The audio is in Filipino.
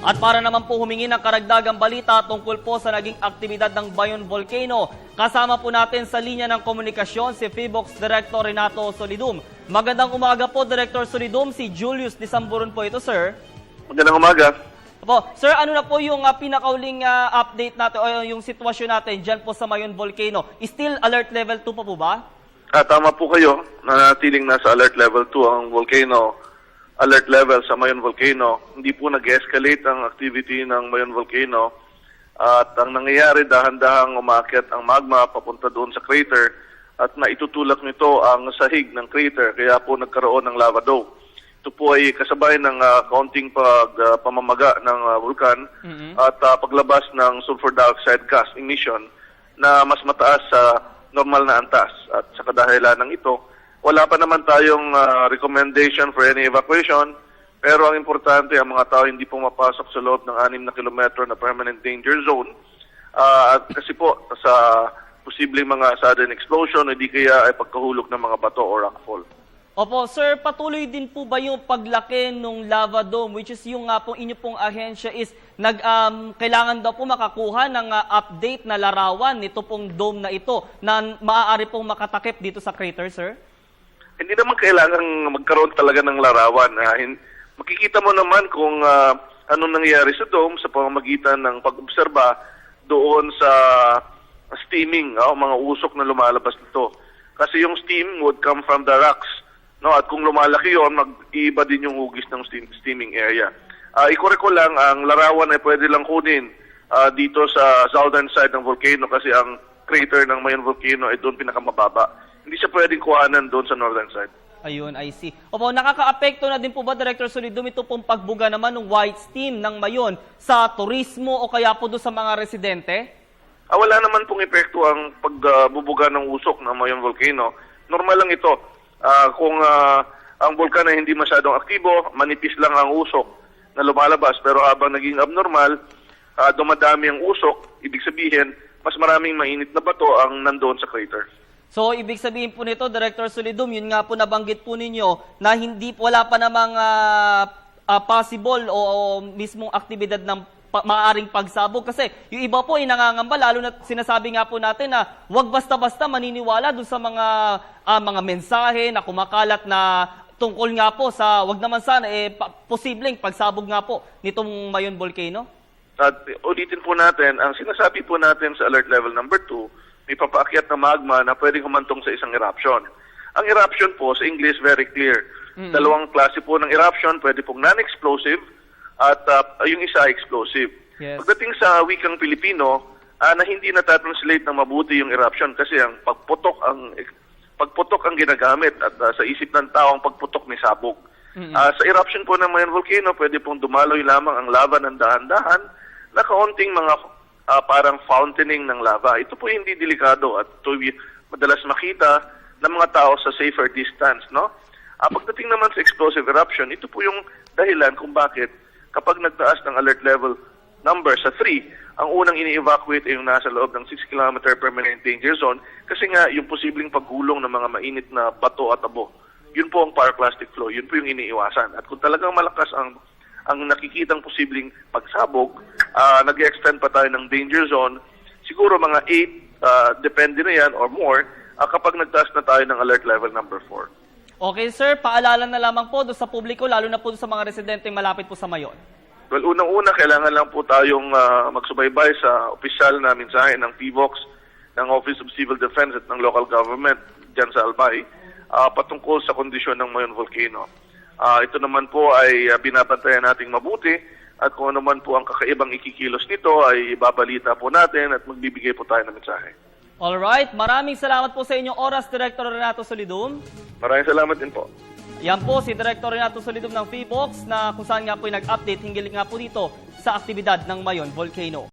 At para naman po humingi ng karagdagang balita tungkol po sa naging aktibidad ng Bayon Volcano, kasama po natin sa linya ng komunikasyon si PHIVOLCS Director Renato Solidum. Magandang umaga po, Director Solidum. Si Julius Disamburon po ito, sir. Magandang umaga. Opo, sir, ano na po yung pinakauling update natin o yung sitwasyon natin dyan po sa Bayon Volcano? Still alert level 2 pa po ba? Tama po kayo. Nanatiling nasa alert level 2 ang volcano. Alert level sa Mayon Volcano. Hindi po nag-escalate ang activity ng Mayon Volcano. At ang nangyayari, dahan-dahang umakyat ang magma papunta doon sa crater at naitutulak nito ang sahig ng crater. Kaya po nagkaroon ng lava dome. Ito po ay kasabay ng kaunting pamamaga ng vulkan at paglabas ng sulfur dioxide gas emission na mas mataas sa normal na antas. At sa kadahilan ng ito, wala pa naman tayong recommendation for any evacuation, pero ang importante, ang mga tao hindi pumapasok sa loob ng 6 na kilometro na permanent danger zone. Kasi po, sa posibleng mga sudden explosion, hindi kaya ay pagkahulog ng mga bato o rockfall. Opo, sir, patuloy din po ba yung paglaki ng lava dome, which is yung nga pong inyo pong ahensya is kailangan daw po makakuha ng update na larawan nito pong dome na ito na maaari pong makatakip dito sa crater, sir? Hindi naman kailangang magkaroon talaga ng larawan. Makikita mo naman kung anong nangyayari sa dome sa pamamagitan ng pag-obserba doon sa steaming, mga usok na lumalabas nito. Kasi yung steam would come from the rocks. No, at kung lumalaki yon, mag-iiba din yung hugis ng steaming area. I-correct ko lang, ang larawan ay pwede lang kunin dito sa southern side ng volcano kasi ang crater ng Mayon Volcano ay doon pinakamababa. Hindi siya pwedeng kuhanan doon sa northern side. Ayun, I see. Opo, nakaka-apekto na din po ba, Director Solidum, ito pong pagbuga naman ng white steam ng Mayon sa turismo o kaya po doon sa mga residente? Wala naman pong epekto ang pagbubuga ng usok ng Mayon Volcano. Normal lang ito. Kung ang bulkan ay hindi masyadong aktibo, manipis lang ang usok na lumalabas. Pero habang naging abnormal, dumadami ang usok, ibig sabihin, mas maraming mainit na bato ang nandoon sa crater. So, ibig sabihin po nito, Director Solidum, yun nga po nabanggit po ninyo na wala pa namang possible o mismong aktibidad ng maaaring pagsabog. Kasi yung iba po ay nangangamba, lalo na sinasabi nga po natin na huwag basta-basta maniniwala dun sa mga mensahe na kumakalat na tungkol nga po sa wag naman sana posibleng pagsabog nga po nitong Mayon Volcano. At ulitin po natin, ang sinasabi po natin sa alert level number 2, may papaakyat na magma na pwedeng humantong sa isang eruption. Ang eruption po, sa English, very clear. Dalawang klase po ng eruption, pwede pong non-explosive at yung isa explosive. Yes. Pagdating sa wikang Pilipino, na hindi na-translate ng mabuti yung eruption kasi ang pagputok ang ginagamit at sa isip ng tao ang pagputok ni sabog. Sa eruption po ng Mayon Volcano, pwede pong dumaloy lamang ang lava ng dahan-dahan na kaunting mga parang fountaining ng lava. Ito po hindi delikado at ito madalas makita ng mga tao sa safer distance, no? Pagdating naman sa explosive eruption, ito po yung dahilan kung bakit kapag nagtaas ng alert level number sa 3, ang unang ini-evacuate ay yung nasa loob ng 6 km permanent danger zone kasi nga yung posibleng paggulong ng mga mainit na bato at abo. Yun po ang pyroclastic flow, yun po yung iniiwasan. At kung talagang malakas ang nakikitang posibleng pagsabog, nag-extend pa tayo ng danger zone, siguro mga 8, depende na yan or more, kapag nagtaas na tayo ng alert level number 4. Okay, sir, paalala na lamang po doon sa publiko, lalo na po sa mga residente malapit po sa Mayon. Well, unang-una, kailangan lang po tayong magsubaybay sa opisyal na mensahe ng PHIVOLCS, ng Office of Civil Defense at ng local government dyan sa Albay, patungkol sa kondisyon ng Mayon Volcano. Ito naman po ay binabantayan nating mabuti at kung ano man po ang kakaibang ikikilos nito ay babalita po natin at magbibigay po tayo ng mensahe. Alright, maraming salamat po sa inyong oras, Director Renato Solidum. Maraming salamat din po. Yan po si Director Renato Solidum ng PHIVOLCS na kung saan nga po nag-update hinggil nga po dito sa aktibidad ng Mayon Volcano.